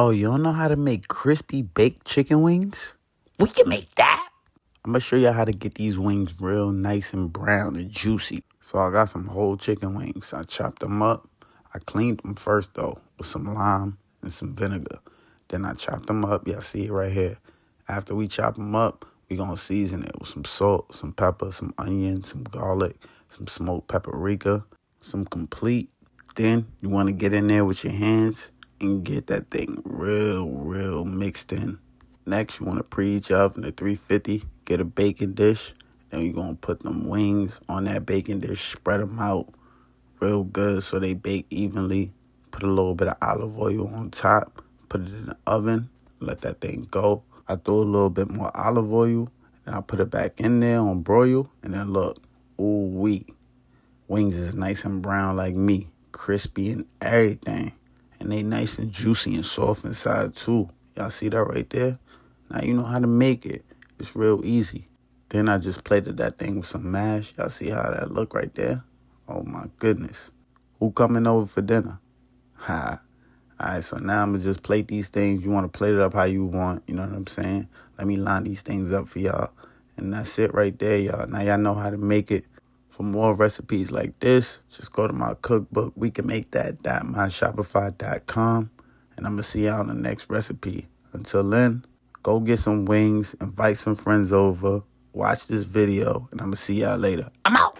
Oh, you don't know how to make crispy baked chicken wings? We can make that. I'm going to show you how to get these wings real nice and brown and juicy. So I got some whole chicken wings. I chopped them up. I cleaned them first, though, with some lime and some vinegar. Then I chopped them up. Y'all see it right here. After we chop them up, we going to season it with some salt, some pepper, some onion, some garlic, some smoked paprika, some complete. Then you want to get in there with your hands and get that thing real mixed in. Next, you want to preheat your oven to 350. Get a baking dish. Then you're going to put them wings on that baking dish. Spread them out real good so they bake evenly. Put a little bit of olive oil on top. Put it in the oven. Let that thing go. I throw a little bit more olive oil. And I put it back in there on broil. And then look. Ooh-wee. Wings is nice and brown like me. Crispy and everything. And they nice and juicy and soft inside too. Y'all see that right there? Now you know how to make it. It's real easy. Then I just plated that thing with some mash. Y'all see how that look right there? Oh my goodness. Who coming over for dinner? Ha. Alright, so now I'm going to just plate these things. You want to plate it up how you want. You know what I'm saying? Let me line these things up for y'all. And that's it right there, y'all. Now y'all know how to make it. For more recipes like this, just go to my cookbook. We can make that.myshopify.com. And I'm going to see y'all on the next recipe. Until then, go get some wings, invite some friends over, watch this video, and I'm going to see y'all later. I'm out.